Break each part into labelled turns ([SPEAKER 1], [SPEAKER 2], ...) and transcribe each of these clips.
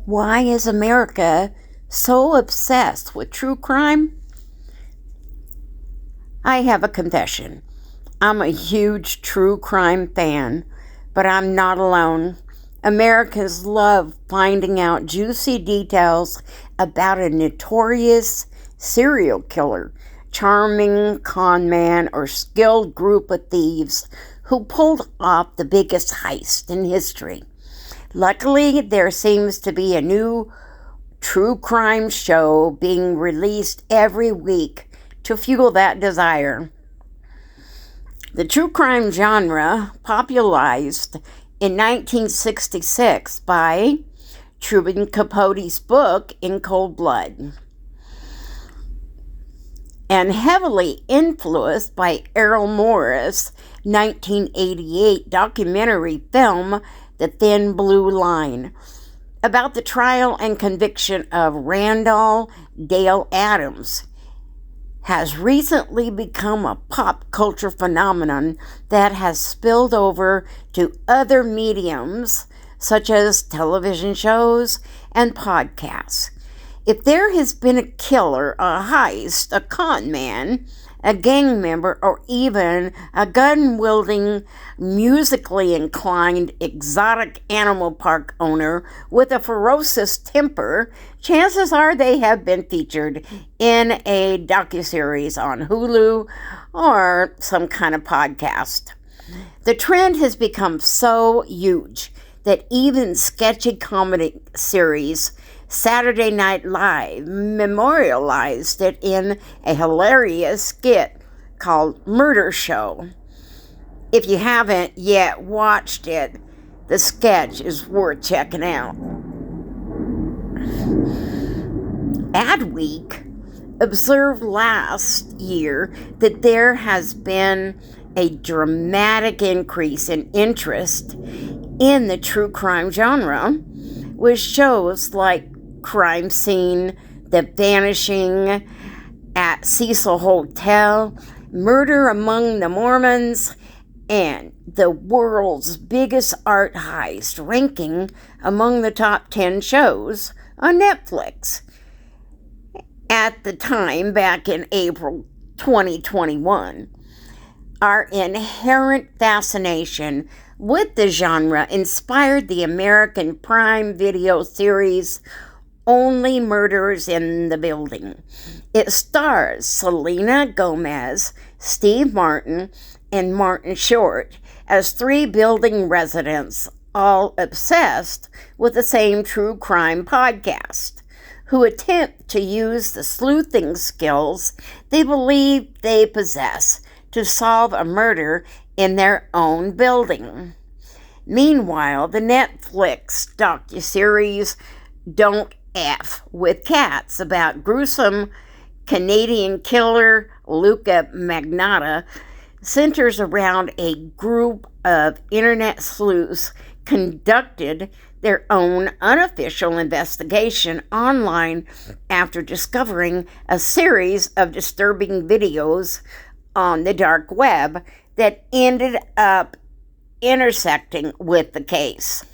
[SPEAKER 1] Why is America so obsessed with true crime? I have a confession. I'm a huge true crime fan, but I'm not alone. Americans love finding out juicy details about a notorious serial killer, charming con man, or skilled group of thieves who pulled off the biggest heist in history. Luckily, there seems to be a new true crime show being released every week to fuel that desire. The true crime genre, popularized in 1966 by Truman Capote's book In Cold Blood, and heavily influenced by Errol Morris' 1988 documentary film The Thin Blue Line, about the trial and conviction of Randall Dale Adams, has recently become a pop culture phenomenon that has spilled over to other mediums such as television shows and podcasts. If there has been a killer, a heist, a con man, a gang member, or even a gun-wielding, musically inclined, exotic animal park owner with a ferocious temper, chances are they have been featured in a docuseries on Hulu or some kind of podcast. The trend has become so huge that even sketchy comedy series Saturday Night Live memorialized it in a hilarious skit called Murder Show. If you haven't yet watched it, the sketch is worth checking out. Adweek observed last year that there has been a dramatic increase in interest in the true crime genre, with shows like Crime Scene, The Vanishing at Cecil Hotel, Murder Among the Mormons, and The World's Biggest Art Heist ranking among the top 10 shows on Netflix. At the time, back in April 2021, our inherent fascination with the genre inspired the American Prime Video series Only Murders in the Building. It stars Selena Gomez, Steve Martin, and Martin Short as three building residents, all obsessed with the same true crime podcast, who attempt to use the sleuthing skills they believe they possess to solve a murder in their own building. Meanwhile, the Netflix docuseries Don't F with Cats, about gruesome Canadian killer Luca Magnotta, centers around a group of internet sleuths conducted their own unofficial investigation online after discovering a series of disturbing videos on the dark web that ended up intersecting with the case.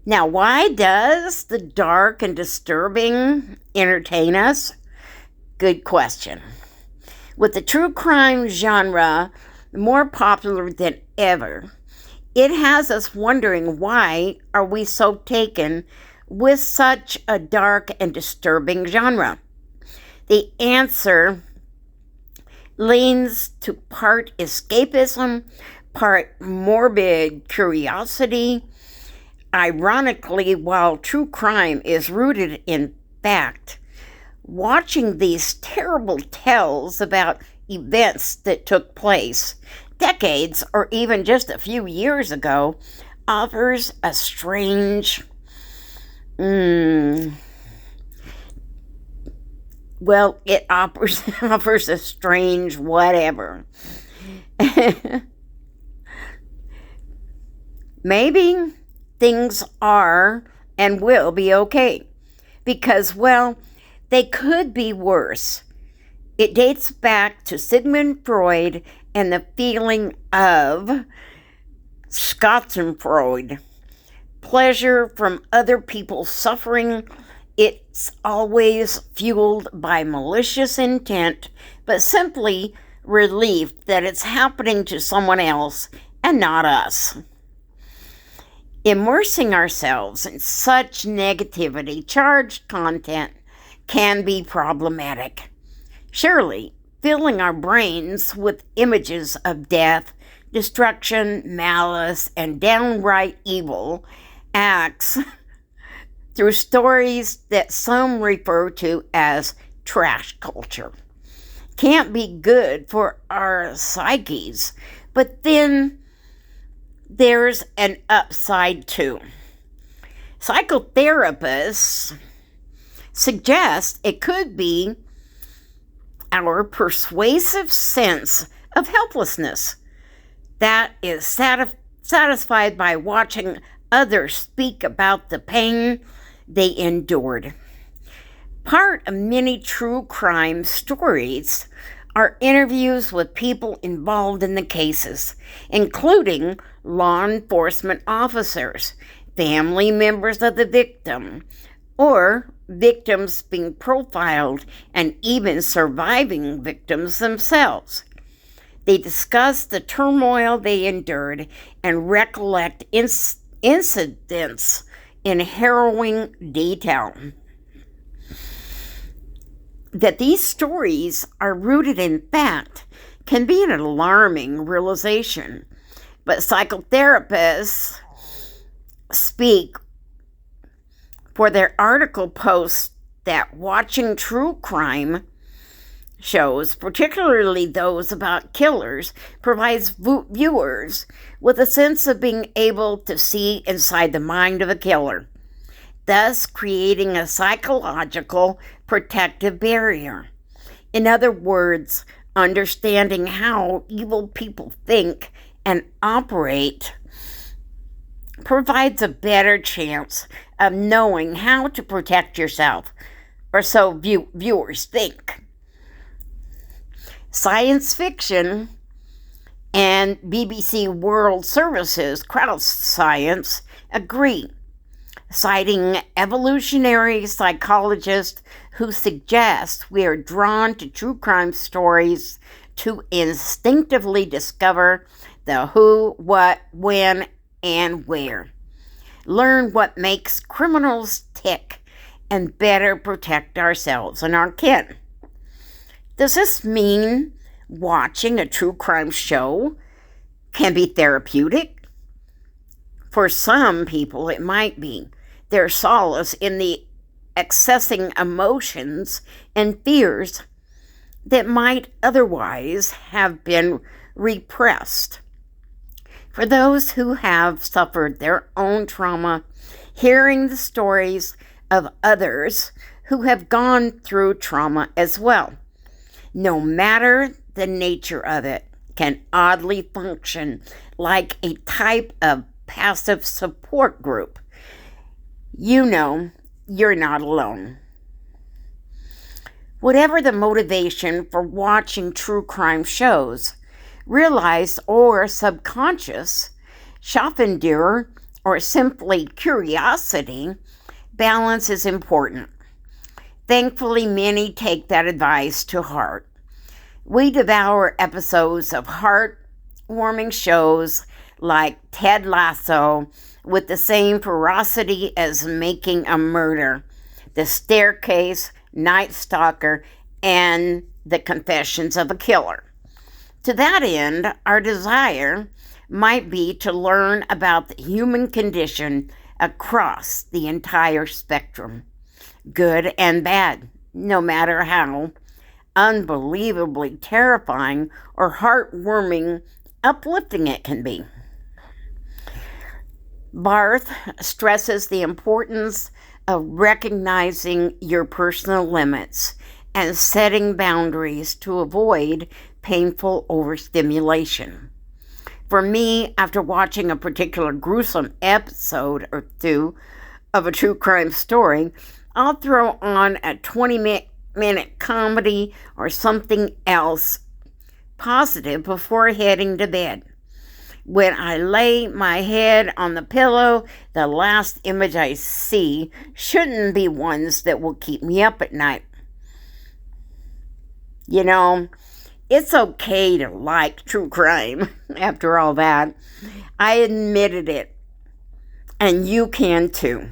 [SPEAKER 1] Now, why does the dark and disturbing entertain us? Good question. With the true crime genre more popular than ever, it has us wondering, why are we so taken with such a dark and disturbing genre? The answer leans to part escapism, part morbid curiosity. Ironically, while true crime is rooted in fact, Watching these terrible tales about events that took place decades or even just a few years ago offers a strange, it offers a strange whatever. Maybe things are and will be okay because, they could be worse. It dates back to Sigmund Freud and the feeling of Schadenfreude, pleasure from other people's suffering. It's always fueled by malicious intent, but simply relief that it's happening to someone else and not us. Immersing ourselves in such negativity, charged content can be problematic. Surely, filling our brains with images of death, destruction, malice, and downright evil acts through stories that some refer to as trash culture can't be good for our psyches. But then there's an upside too. Psychotherapists suggest it could be our persuasive sense of helplessness that is satisfied by watching others speak about the pain they endured. Part of many true crime stories are interviews with people involved in the cases, including law enforcement officers, family members of the victim, or victims being profiled, and even surviving victims themselves. They discuss the turmoil they endured and recollect incidents in harrowing detail. That these stories are rooted in fact can be an alarming realization, but psychotherapists speak for their article posts that watching true crime shows, particularly those about killers, provides viewers with a sense of being able to see inside the mind of a killer, thus creating a psychological protective barrier. In other words, understanding how evil people think and operate provides a better chance of knowing how to protect yourself, or so viewers think. Science fiction and BBC World Service's Crowd Science agree, citing evolutionary psychologists who suggest we are drawn to true crime stories to instinctively discover the who, what, when, and where. Learn what makes criminals tick and better protect ourselves and our kin. Does this mean watching a true crime show can be therapeutic? For some people, it might be. There's solace in the accessing emotions and fears that might otherwise have been repressed. For those who have suffered their own trauma, hearing the stories of others who have gone through trauma as well, no matter the nature of it, can oddly function like a type of passive support group. You know, you're not alone. Whatever the motivation for watching true crime shows, realized or subconscious, Schadenfreude, or simply curiosity, balance is important. Thankfully, many take that advice to heart. We devour episodes of heartwarming shows like Ted Lasso with the same ferocity as Making a Murder, The Staircase, Night Stalker, and The Confessions of a Killer. To that end, our desire might be to learn about the human condition across the entire spectrum, good and bad, no matter how unbelievably terrifying or heartwarming, uplifting it can be. Barth stresses the importance of recognizing your personal limits and setting boundaries to avoid painful overstimulation. For me, after watching a particular gruesome episode or two of a true crime story, I'll throw on a 20-minute comedy or something else positive before heading to bed. When I lay my head on the pillow, the last image I see shouldn't be ones that will keep me up at night. You know, it's okay to like true crime after all that. I admitted it, and you can too.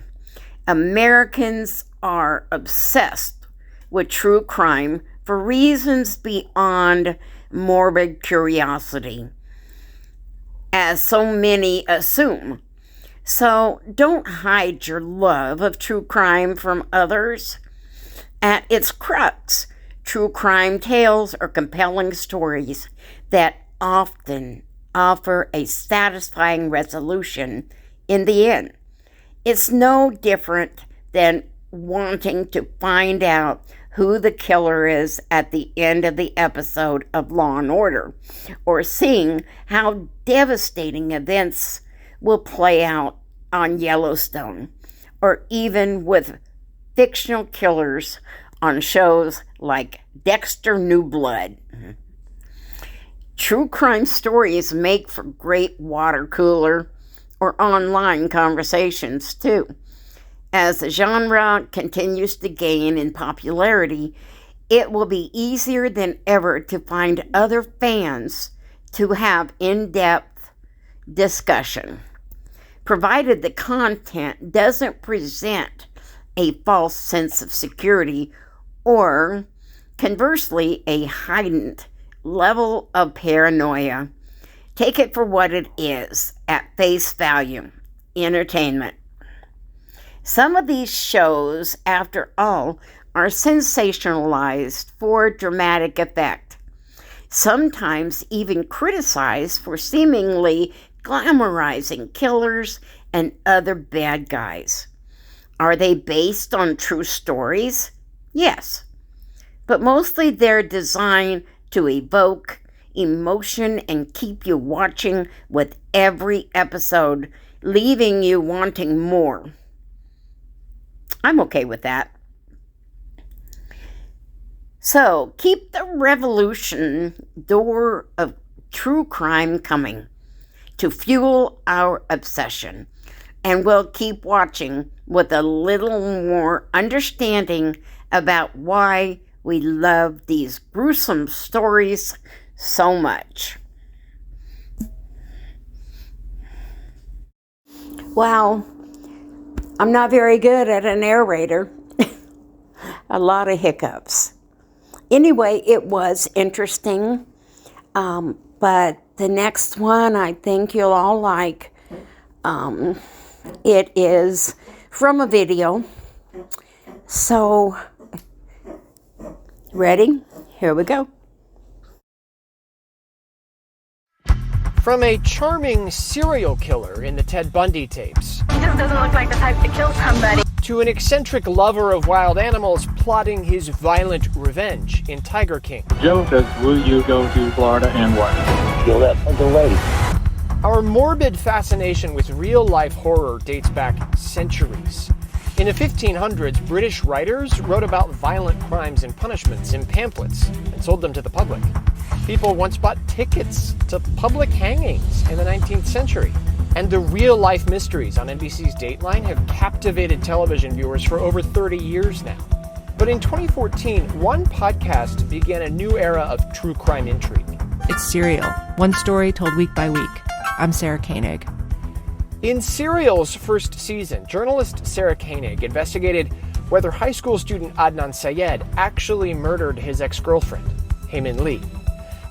[SPEAKER 1] Americans are obsessed with true crime for reasons beyond morbid curiosity, as so many assume. So don't hide your love of true crime from others. At its crux, true crime tales are compelling stories that often offer a satisfying resolution in the end. It's no different than wanting to find out who the killer is at the end of the episode of Law and Order, or seeing how devastating events will play out on Yellowstone, or even with fictional killers on shows like Dexter New Blood. True crime stories make for great water cooler or online conversations too. As the genre continues to gain in popularity, it will be easier than ever to find other fans to have in-depth discussion, provided the content doesn't present a false sense of security or, conversely, a heightened level of paranoia. Take it for what it is, at face value, entertainment. Some of these shows, after all, are sensationalized for dramatic effect, sometimes even criticized for seemingly glamorizing killers and other bad guys. Are they based on true stories? Yes, but mostly they're designed to evoke emotion and keep you watching with every episode, leaving you wanting more. I'm okay with that. So keep the revolution door of true crime coming to fuel our obsession, and we'll keep watching with a little more understanding about why we love these gruesome stories so much. Wow. I'm not very good at a narrator. A lot of hiccups. Anyway, it was interesting. But the next one I think you'll all like. It is from a video. So, ready? Here we go.
[SPEAKER 2] From a charming serial killer in the Ted Bundy tapes.
[SPEAKER 3] He just doesn't look like the type to kill somebody.
[SPEAKER 2] To an eccentric lover of wild animals plotting his violent revenge in Tiger King.
[SPEAKER 4] Joe says, will you go to Florida and what?
[SPEAKER 5] Kill that fucking lady.
[SPEAKER 2] Our morbid fascination with real-life horror dates back centuries. In the 1500s, British writers wrote about violent crimes and punishments in pamphlets and sold them to the public. People once bought tickets to public hangings in the 19th century. And the real-life mysteries on NBC's Dateline have captivated television viewers for over 30 years now. But in 2014, one podcast began a new era of true crime intrigue.
[SPEAKER 6] It's Serial, one story told week by week. I'm Sarah Koenig.
[SPEAKER 2] In Serial's first season, journalist Sarah Koenig investigated whether high school student Adnan Syed actually murdered his ex-girlfriend, Hae-Min Lee.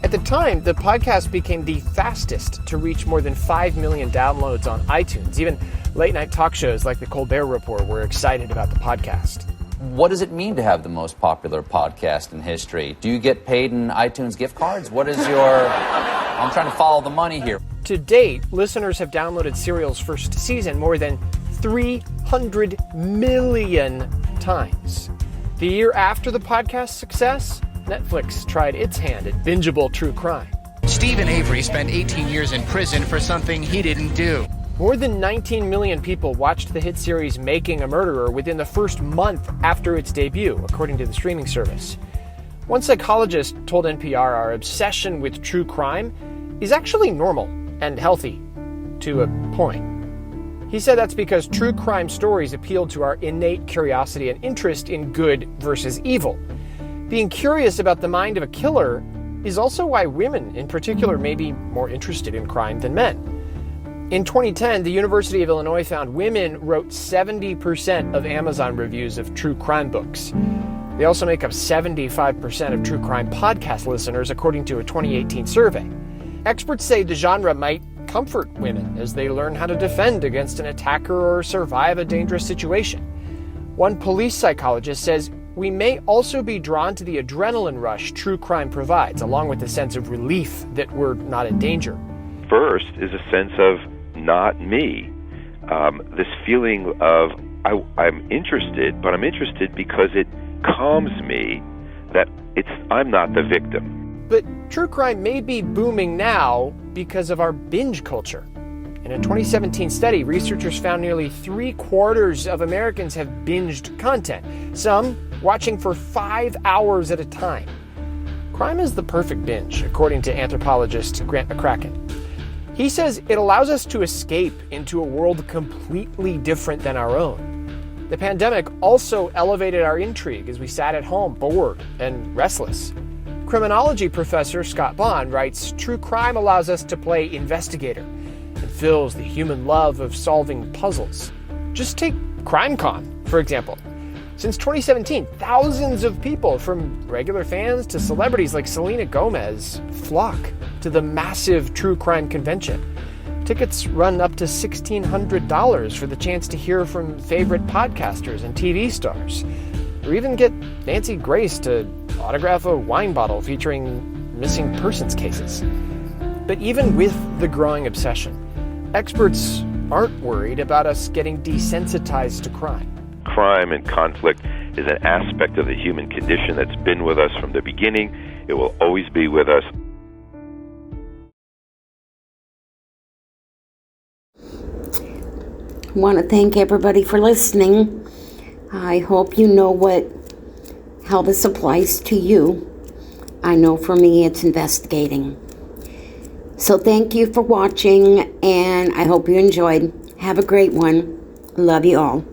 [SPEAKER 2] At the time, the podcast became the fastest to reach more than 5 million downloads on iTunes. Even late-night talk shows like The Colbert Report were excited about the podcast.
[SPEAKER 5] What does it mean to have the most popular podcast in history? Do you get paid in iTunes gift cards? What is your... I'm trying to follow the money here.
[SPEAKER 2] To date, listeners have downloaded Serial's first season more than 300 million times. The year after the podcast's success, Netflix tried its hand at bingeable true crime.
[SPEAKER 7] Stephen Avery spent 18 years in prison for something he didn't do.
[SPEAKER 2] More than 19 million people watched the hit series Making a Murderer within the first month after its debut, according to the streaming service. One psychologist told NPR our obsession with true crime is actually normal and healthy, to a point. He said that's because true crime stories appeal to our innate curiosity and interest in good versus evil. Being curious about the mind of a killer is also why women, in particular, may be more interested in crime than men. In 2010, the University of Illinois found women wrote 70% of Amazon reviews of true crime books. They also make up 75% of true crime podcast listeners, according to a 2018 survey. Experts say the genre might comfort women as they learn how to defend against an attacker or survive a dangerous situation. One police psychologist says we may also be drawn to the adrenaline rush true crime provides, along with the sense of relief that we're not in danger.
[SPEAKER 8] First is a sense of not me. This feeling of I'm interested, but I'm interested because it calms me that I'm not the victim.
[SPEAKER 2] But true crime may be booming now because of our binge culture. In a 2017 study, researchers found nearly 3/4 of Americans have binged content, some watching for 5 hours at a time. Crime is the perfect binge, according to anthropologist Grant McCracken. He says it allows us to escape into a world completely different than our own. The pandemic also elevated our intrigue as we sat at home bored and restless. Criminology professor Scott Bond writes, true crime allows us to play investigator and fills the human love of solving puzzles. Just take CrimeCon, for example. Since 2017, thousands of people, from regular fans to celebrities like Selena Gomez, flock to the massive true crime convention. Tickets run up to $1,600 for the chance to hear from favorite podcasters and TV stars, or even get Nancy Grace to autograph a wine bottle featuring missing persons cases. But even with the growing obsession, experts aren't worried about us getting desensitized to crime.
[SPEAKER 8] Crime and conflict is an aspect of the human condition that's been with us from the beginning. It will always be with us.
[SPEAKER 1] I want to thank everybody for listening. I hope you know how this applies to you. I know for me it's investigating. So thank you for watching, and I hope you enjoyed. Have a great one. Love you all.